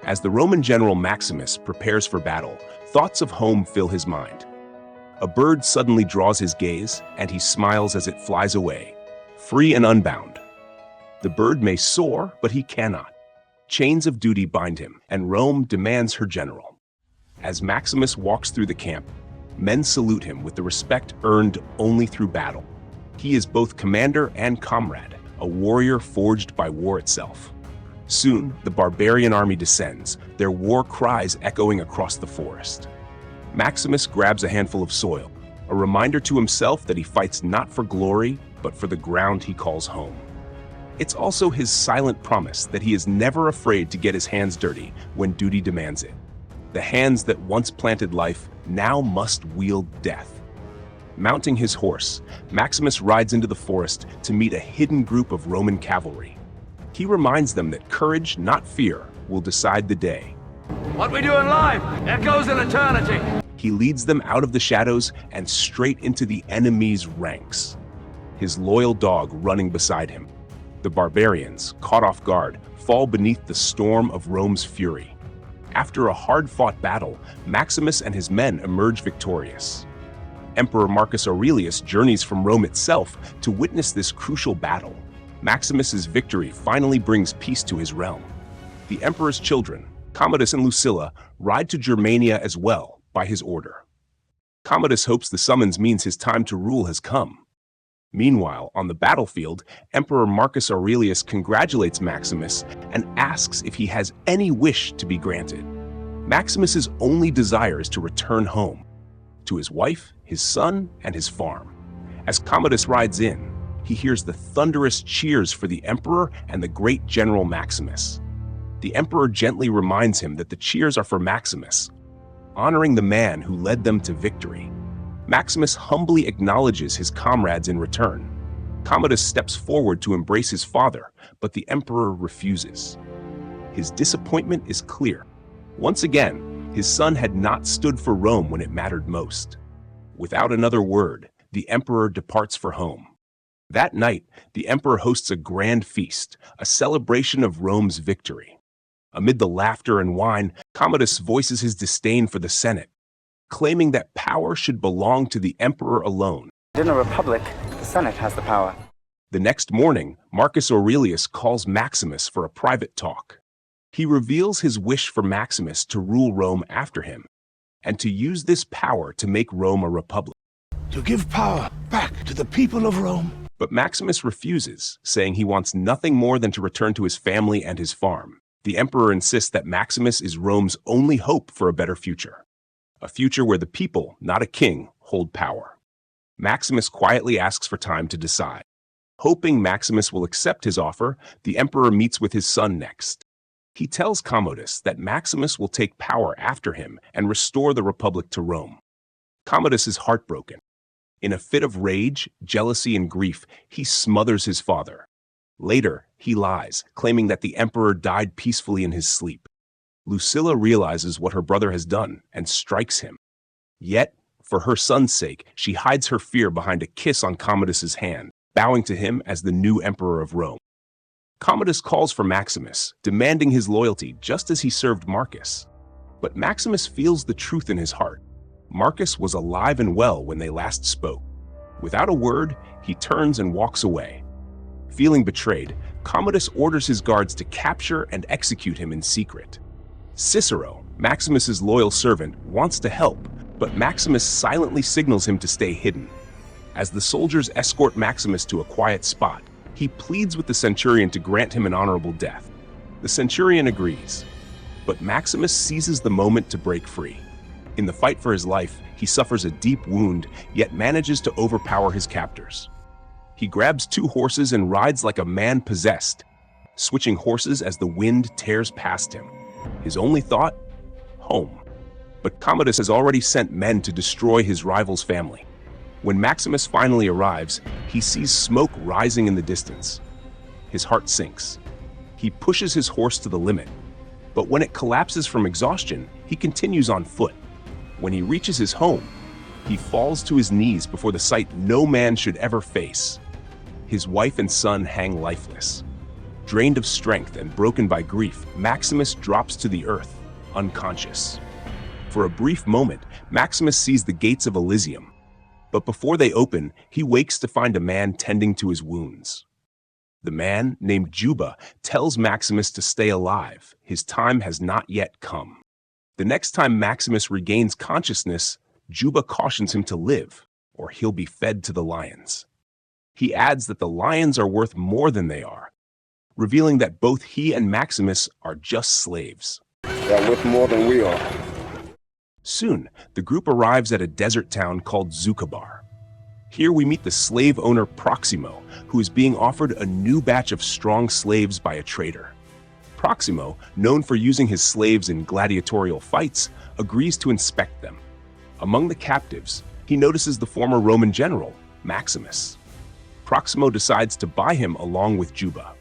As the Roman general Maximus prepares for battle, thoughts of home fill his mind. A bird suddenly draws his gaze, and he smiles as it flies away, free and unbound. The bird may soar, but he cannot. Chains of duty bind him, and Rome demands her general. As Maximus walks through the camp, men salute him with the respect earned only through battle. He is both commander and comrade, a warrior forged by war itself. Soon, the barbarian army descends, their war cries echoing across the forest. Maximus grabs a handful of soil, a reminder to himself that he fights not for glory, but for the ground he calls home. It's also his silent promise that he is never afraid to get his hands dirty when duty demands it. The hands that once planted life now must wield death. Mounting his horse, Maximus rides into the forest to meet a hidden group of Roman cavalry. He reminds them that courage, not fear, will decide the day. What we do in life echoes in eternity. He leads them out of the shadows and straight into the enemy's ranks, his loyal dog running beside him. The barbarians, caught off guard, fall beneath the storm of Rome's fury. After a hard-fought battle, Maximus and his men emerge victorious. Emperor Marcus Aurelius journeys from Rome itself to witness this crucial battle. Maximus's victory finally brings peace to his realm. The emperor's children, Commodus and Lucilla, ride to Germania as well by his order. Commodus hopes the summons means his time to rule has come. Meanwhile, on the battlefield, Emperor Marcus Aurelius congratulates Maximus and asks if he has any wish to be granted. Maximus's only desire is to return home, to his wife, his son, and his farm. As Commodus rides in, he hears the thunderous cheers for the emperor and the great general Maximus. The emperor gently reminds him that the cheers are for Maximus, honoring the man who led them to victory. Maximus humbly acknowledges his comrades in return. Commodus steps forward to embrace his father, but the emperor refuses. His disappointment is clear. Once again, his son had not stood for Rome when it mattered most. Without another word, the emperor departs for home. That night, the emperor hosts a grand feast, a celebration of Rome's victory. Amid the laughter and wine, Commodus voices his disdain for the Senate, claiming that power should belong to the emperor alone. In a republic, the Senate has the power. The next morning, Marcus Aurelius calls Maximus for a private talk. He reveals his wish for Maximus to rule Rome after him, and to use this power to make Rome a republic. To give power back to the people of Rome. But Maximus refuses, saying he wants nothing more than to return to his family and his farm. The emperor insists that Maximus is Rome's only hope for a better future. A future where the people, not a king, hold power. Maximus quietly asks for time to decide. Hoping Maximus will accept his offer, the emperor meets with his son next. He tells Commodus that Maximus will take power after him and restore the republic to Rome. Commodus is heartbroken. In a fit of rage, jealousy, and grief, he smothers his father. Later, he lies, claiming that the emperor died peacefully in his sleep. Lucilla realizes what her brother has done and strikes him. Yet, for her son's sake, she hides her fear behind a kiss on Commodus's hand, bowing to him as the new emperor of Rome. Commodus calls for Maximus, demanding his loyalty just as he served Marcus. But Maximus feels the truth in his heart. Marcus was alive and well when they last spoke. Without a word, he turns and walks away. Feeling betrayed, Commodus orders his guards to capture and execute him in secret. Cicero, Maximus's loyal servant, wants to help, but Maximus silently signals him to stay hidden. As the soldiers escort Maximus to a quiet spot, he pleads with the centurion to grant him an honorable death. The centurion agrees, but Maximus seizes the moment to break free. In the fight for his life, he suffers a deep wound, yet manages to overpower his captors. He grabs 2 horses and rides like a man possessed, switching horses as the wind tears past him. His only thought? Home. But Commodus has already sent men to destroy his rival's family. When Maximus finally arrives, he sees smoke rising in the distance. His heart sinks. He pushes his horse to the limit, but when it collapses from exhaustion, he continues on foot. When he reaches his home, he falls to his knees before the sight no man should ever face. His wife and son hang lifeless. Drained of strength and broken by grief, Maximus drops to the earth, unconscious. For a brief moment, Maximus sees the gates of Elysium. But before they open, he wakes to find a man tending to his wounds. The man, named Juba, tells Maximus to stay alive. His time has not yet come. The next time Maximus regains consciousness, Juba cautions him to live, or he'll be fed to the lions. He adds that the lions are worth more than they are, revealing that both he and Maximus are just slaves. They're worth more than we are. Soon, the group arrives at a desert town called Zucabar. Here we meet the slave owner Proximo, who is being offered a new batch of strong slaves by a trader. Proximo, known for using his slaves in gladiatorial fights, agrees to inspect them. Among the captives, he notices the former Roman general, Maximus. Proximo decides to buy him along with Juba.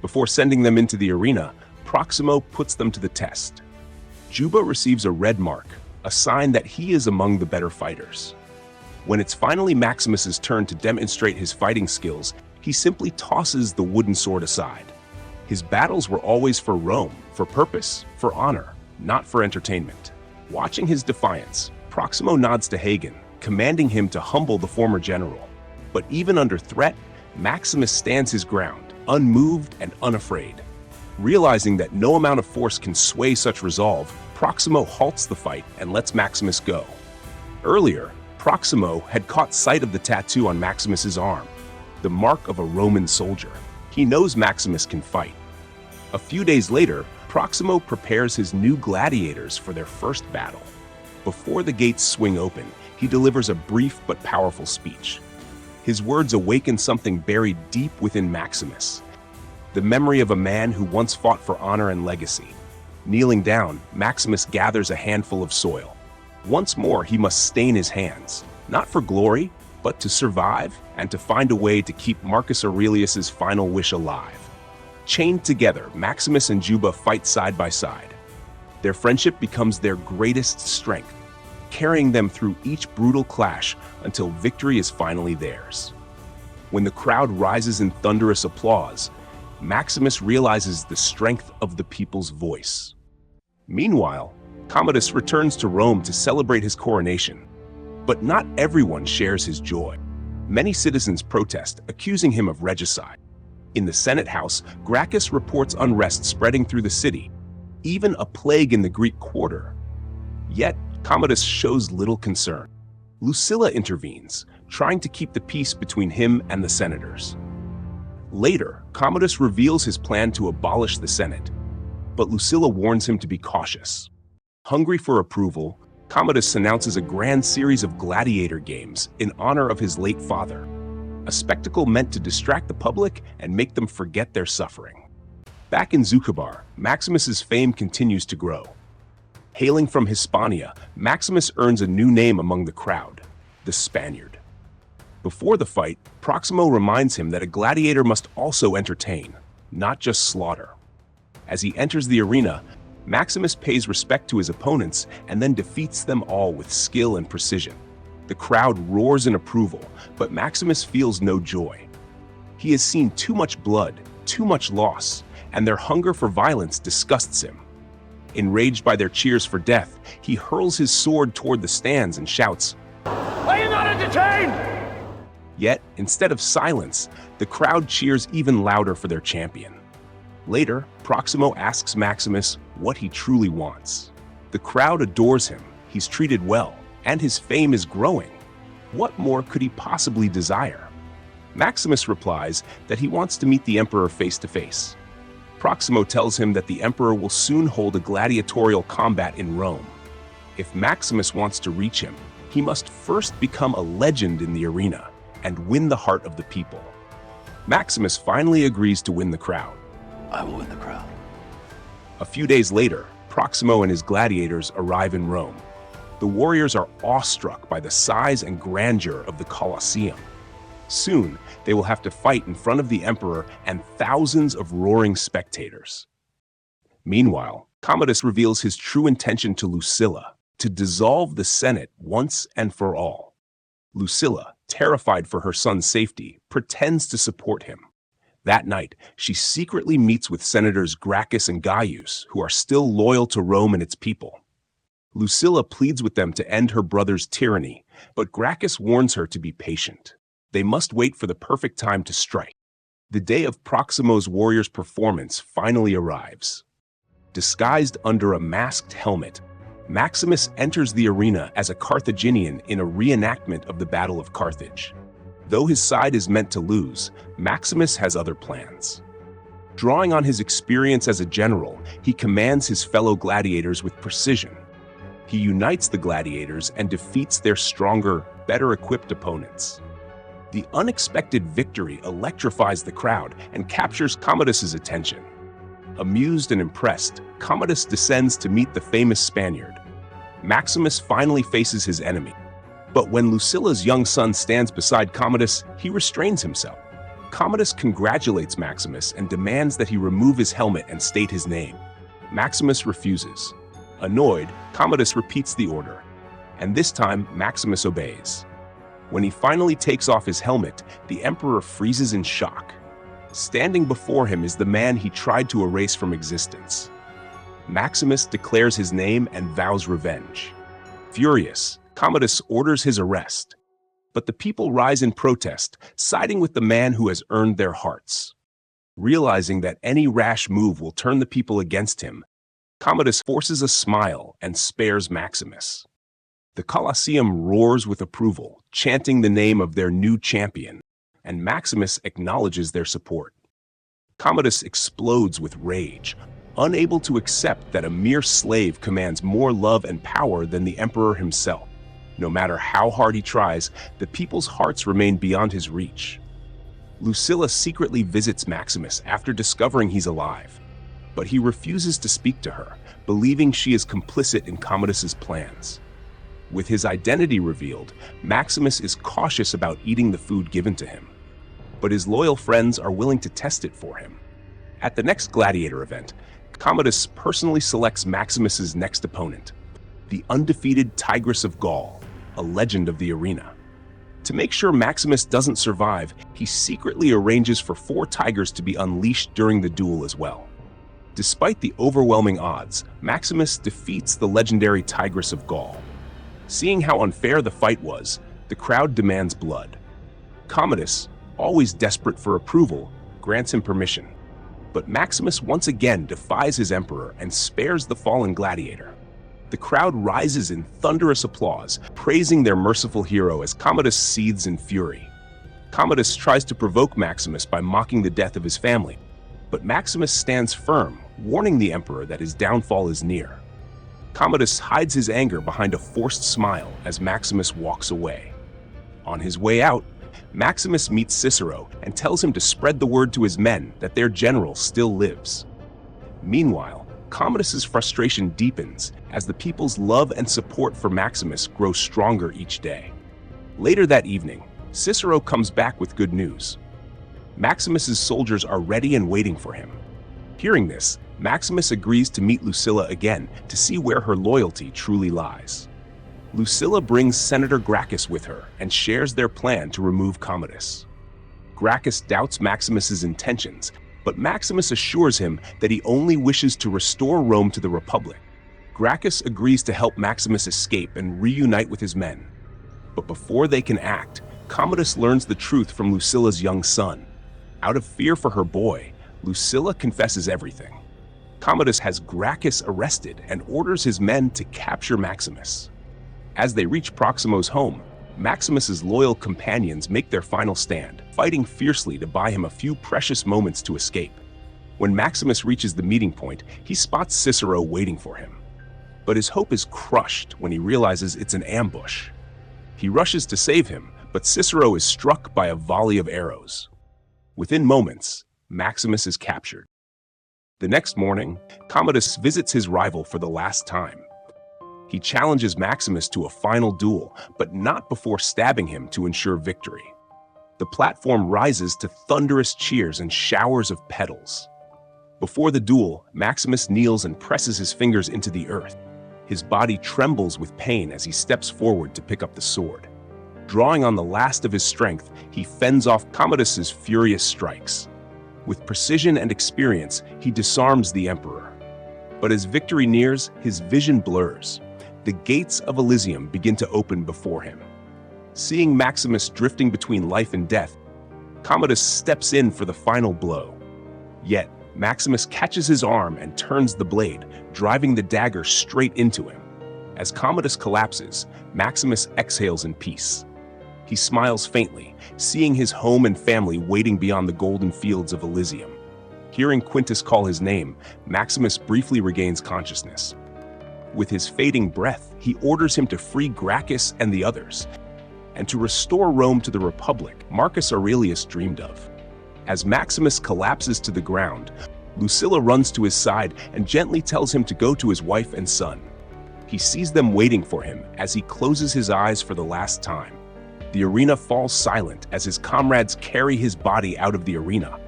Before sending them into the arena, Proximo puts them to the test. Juba receives a red mark, a sign that he is among the better fighters. When it's finally Maximus's turn to demonstrate his fighting skills, he simply tosses the wooden sword aside. His battles were always for Rome, for purpose, for honor, not for entertainment. Watching his defiance, Proximo nods to Hagen, commanding him to humble the former general. But even under threat, Maximus stands his ground, unmoved and unafraid. Realizing that no amount of force can sway such resolve, Proximo halts the fight and lets Maximus go. Earlier, Proximo had caught sight of the tattoo on Maximus's arm, the mark of a Roman soldier. He knows Maximus can fight. A few days later, Proximo prepares his new gladiators for their first battle. Before the gates swing open, he delivers a brief but powerful speech. His words awaken something buried deep within Maximus, the memory of a man who once fought for honor and legacy. Kneeling down, Maximus gathers a handful of soil. Once more, he must stain his hands, not for glory, but to survive and to find a way to keep Marcus Aurelius's final wish alive. Chained together, Maximus and Juba fight side by side. Their friendship becomes their greatest strength, carrying them through each brutal clash until victory is finally theirs. When the crowd rises in thunderous applause, Maximus realizes the strength of the people's voice. Meanwhile, Commodus returns to Rome to celebrate his coronation. But not everyone shares his joy. Many citizens protest, accusing him of regicide. In the Senate House, Gracchus reports unrest spreading through the city, even a plague in the Greek quarter. Yet, Commodus shows little concern. Lucilla intervenes, trying to keep the peace between him and the senators. Later, Commodus reveals his plan to abolish the Senate, but Lucilla warns him to be cautious. Hungry for approval, Commodus announces a grand series of gladiator games in honor of his late father, a spectacle meant to distract the public and make them forget their suffering. Back in Zucabar, Maximus's fame continues to grow. Hailing from Hispania, Maximus earns a new name among the crowd, the Spaniard. Before the fight, Proximo reminds him that a gladiator must also entertain, not just slaughter. As he enters the arena, Maximus pays respect to his opponents and then defeats them all with skill and precision. The crowd roars in approval, but Maximus feels no joy. He has seen too much blood, too much loss, and their hunger for violence disgusts him. Enraged by their cheers for death, he hurls his sword toward the stands and shouts, "Are you not entertained?" Yet, instead of silence, the crowd cheers even louder for their champion. Later, Proximo asks Maximus what he truly wants. The crowd adores him, he's treated well, and his fame is growing. What more could he possibly desire? Maximus replies that he wants to meet the emperor face to face. Proximo tells him that the emperor will soon hold a gladiatorial combat in Rome. If Maximus wants to reach him, he must first become a legend in the arena and win the heart of the people. Maximus finally agrees to win the crowd. I will win the crowd. A few days later, Proximo and his gladiators arrive in Rome. The warriors are awestruck by the size and grandeur of the Colosseum. Soon, they will have to fight in front of the emperor and thousands of roaring spectators. Meanwhile, Commodus reveals his true intention to Lucilla, to dissolve the Senate once and for all. Lucilla, terrified for her son's safety, pretends to support him. That night, she secretly meets with Senators Gracchus and Gaius, who are still loyal to Rome and its people. Lucilla pleads with them to end her brother's tyranny, but Gracchus warns her to be patient. They must wait for the perfect time to strike. The day of Proximo's warrior's performance finally arrives. Disguised under a masked helmet, Maximus enters the arena as a Carthaginian in a reenactment of the Battle of Carthage. Though his side is meant to lose, Maximus has other plans. Drawing on his experience as a general, he commands his fellow gladiators with precision. He unites the gladiators and defeats their stronger, better-equipped opponents. The unexpected victory electrifies the crowd and captures Commodus's attention. Amused and impressed, Commodus descends to meet the famous Spaniard. Maximus finally faces his enemy. But when Lucilla's young son stands beside Commodus, he restrains himself. Commodus congratulates Maximus and demands that he remove his helmet and state his name. Maximus refuses. Annoyed, Commodus repeats the order, and this time Maximus obeys. When he finally takes off his helmet, the emperor freezes in shock. Standing before him is the man he tried to erase from existence. Maximus declares his name and vows revenge. Furious, Commodus orders his arrest. But the people rise in protest, siding with the man who has earned their hearts. Realizing that any rash move will turn the people against him, Commodus forces a smile and spares Maximus. The Colosseum roars with approval, chanting the name of their new champion, and Maximus acknowledges their support. Commodus explodes with rage, unable to accept that a mere slave commands more love and power than the emperor himself. No matter how hard he tries, the people's hearts remain beyond his reach. Lucilla secretly visits Maximus after discovering he's alive, but he refuses to speak to her, believing she is complicit in Commodus's plans. With his identity revealed, Maximus is cautious about eating the food given to him, but his loyal friends are willing to test it for him. At the next Gladiator event, Commodus personally selects Maximus's next opponent, the undefeated Tigress of Gaul, a legend of the arena. To make sure Maximus doesn't survive, he secretly arranges for 4 tigers to be unleashed during the duel as well. Despite the overwhelming odds, Maximus defeats the legendary Tigress of Gaul. Seeing how unfair the fight was, the crowd demands blood. Commodus, always desperate for approval, grants him permission. But Maximus once again defies his emperor and spares the fallen gladiator. The crowd rises in thunderous applause, praising their merciful hero as Commodus seethes in fury. Commodus tries to provoke Maximus by mocking the death of his family, but Maximus stands firm, warning the emperor that his downfall is near. Commodus hides his anger behind a forced smile as Maximus walks away. On his way out, Maximus meets Cicero and tells him to spread the word to his men that their general still lives. Meanwhile, Commodus's frustration deepens as the people's love and support for Maximus grow stronger each day. Later that evening, Cicero comes back with good news. Maximus's soldiers are ready and waiting for him. Hearing this, Maximus agrees to meet Lucilla again to see where her loyalty truly lies. Lucilla brings Senator Gracchus with her and shares their plan to remove Commodus. Gracchus doubts Maximus's intentions, but Maximus assures him that he only wishes to restore Rome to the Republic. Gracchus agrees to help Maximus escape and reunite with his men. But before they can act, Commodus learns the truth from Lucilla's young son. Out of fear for her boy, Lucilla confesses everything. Commodus has Gracchus arrested and orders his men to capture Maximus. As they reach Proximo's home, Maximus's loyal companions make their final stand, fighting fiercely to buy him a few precious moments to escape. When Maximus reaches the meeting point, he spots Cicero waiting for him. But his hope is crushed when he realizes it's an ambush. He rushes to save him, but Cicero is struck by a volley of arrows. Within moments, Maximus is captured. The next morning, Commodus visits his rival for the last time. He challenges Maximus to a final duel, but not before stabbing him to ensure victory. The platform rises to thunderous cheers and showers of petals. Before the duel, Maximus kneels and presses his fingers into the earth. His body trembles with pain as he steps forward to pick up the sword. Drawing on the last of his strength, he fends off Commodus's furious strikes. With precision and experience, he disarms the emperor. But as victory nears, his vision blurs. The gates of Elysium begin to open before him. Seeing Maximus drifting between life and death, Commodus steps in for the final blow. Yet, Maximus catches his arm and turns the blade, driving the dagger straight into him. As Commodus collapses, Maximus exhales in peace. He smiles faintly, seeing his home and family waiting beyond the golden fields of Elysium. Hearing Quintus call his name, Maximus briefly regains consciousness. With his fading breath, he orders him to free Gracchus and the others, and to restore Rome to the Republic Marcus Aurelius dreamed of. As Maximus collapses to the ground, Lucilla runs to his side and gently tells him to go to his wife and son. He sees them waiting for him as he closes his eyes for the last time. The arena falls silent as his comrades carry his body out of the arena,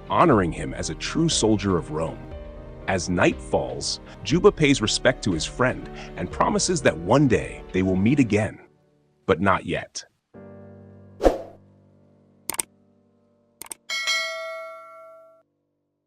honoring him as a true soldier of Rome. As night falls, Juba pays respect to his friend and promises that one day they will meet again. But not yet.